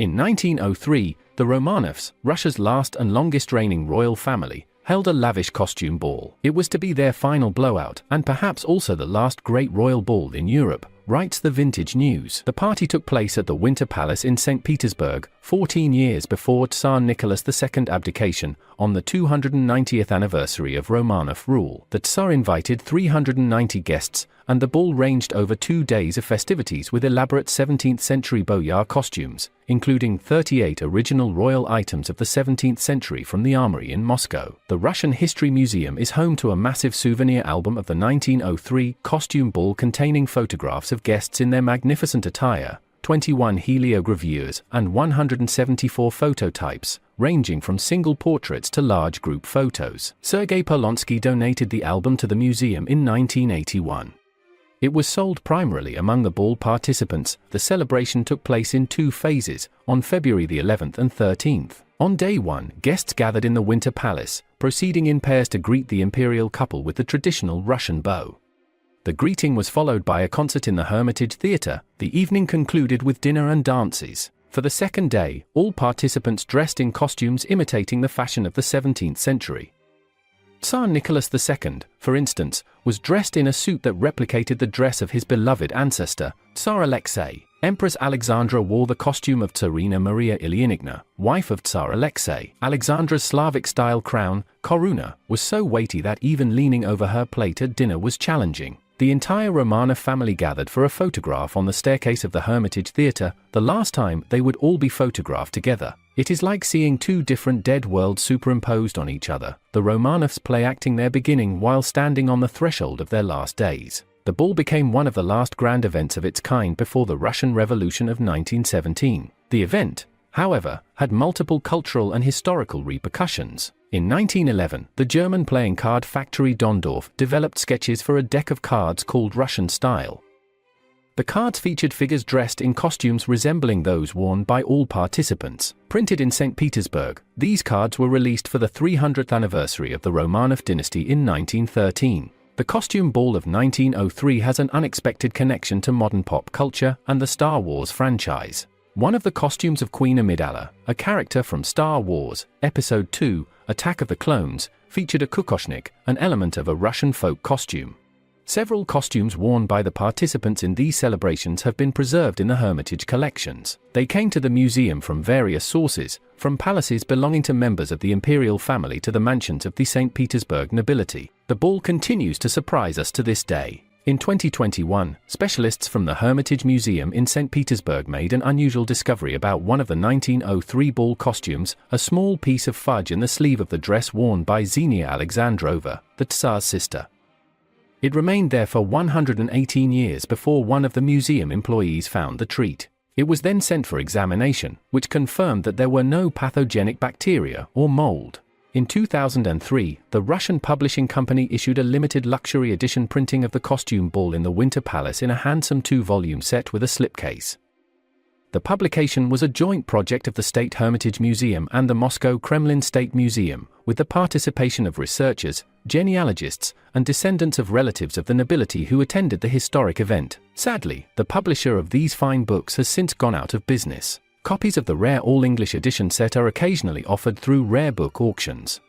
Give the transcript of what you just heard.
In 1903, the Romanovs, Russia's last and longest-reigning royal family, held a lavish costume ball. It was to be their final blowout, and perhaps also the last great royal ball in Europe, writes the Vintage News. The party took place at the Winter Palace in St. Petersburg, 14 years before Tsar Nicholas II's abdication, on the 290th anniversary of Romanov rule. The Tsar invited 390 guests, and the ball ranged over 2 days of festivities with elaborate 17th-century boyar costumes, including 38 original royal items of the 17th century from the armory in Moscow. The Russian History Museum is home to a massive souvenir album of the 1903 costume ball containing photographs of guests in their magnificent attire, 21 heliogravures, and 174 phototypes, ranging from single portraits to large group photos. Sergey Solomko donated the album to the museum in 1981. It was sold primarily among the ball participants. The celebration took place in 2 phases, on February the 11th and 13th. On day 1, guests gathered in the Winter Palace, proceeding in pairs to greet the imperial couple with the traditional Russian bow. The greeting was followed by a concert in the Hermitage Theatre. The evening concluded with dinner and dances. For the second day, all participants dressed in costumes imitating the fashion of the 17th century. Tsar Nicholas II, for instance, was dressed in a suit that replicated the dress of his beloved ancestor, Tsar Alexis. Empress Alexandra wore the costume of Tsarina Maria Ilyinigna, wife of Tsar Alexis. Alexandra's Slavic-style crown, koruna, was so weighty that even leaning over her plate at dinner was challenging. The entire Romanov family gathered for a photograph on the staircase of the Hermitage Theatre, the last time they would all be photographed together. It is like seeing 2 different dead worlds superimposed on each other, the Romanovs play-acting their beginning while standing on the threshold of their last days. The ball became one of the last grand events of its kind before the Russian Revolution of 1917. The event, however, had multiple cultural and historical repercussions. In 1911, the German playing card factory Dondorf developed sketches for a deck of cards called Russian Style. The cards featured figures dressed in costumes resembling those worn by all participants. Printed in St. Petersburg, these cards were released for the 300th anniversary of the Romanov dynasty in 1913. The costume ball of 1903 has an unexpected connection to modern pop culture and the Star Wars franchise. One of the costumes of Queen Amidala, a character from Star Wars, Episode II, Attack of the Clones, featured a kukoshnik, an element of a Russian folk costume. Several costumes worn by the participants in these celebrations have been preserved in the Hermitage collections. They came to the museum from various sources, from palaces belonging to members of the imperial family to the mansions of the St. Petersburg nobility. The ball continues to surprise us to this day. In 2021, specialists from the Hermitage Museum in St. Petersburg made an unusual discovery about one of the 1903 ball costumes, a small piece of fudge in the sleeve of the dress worn by Xenia Alexandrova, the Tsar's sister. It remained there for 118 years before one of the museum employees found the treat. It was then sent for examination, which confirmed that there were no pathogenic bacteria or mold. In 2003, the Russian publishing company issued a limited luxury edition printing of the costume ball in the Winter Palace in a handsome 2-volume set with a slipcase. The publication was a joint project of the State Hermitage Museum and the Moscow Kremlin State Museum, with the participation of researchers, genealogists, and descendants of relatives of the nobility who attended the historic event. Sadly, the publisher of these fine books has since gone out of business. Copies of the rare all-English edition set are occasionally offered through rare book auctions.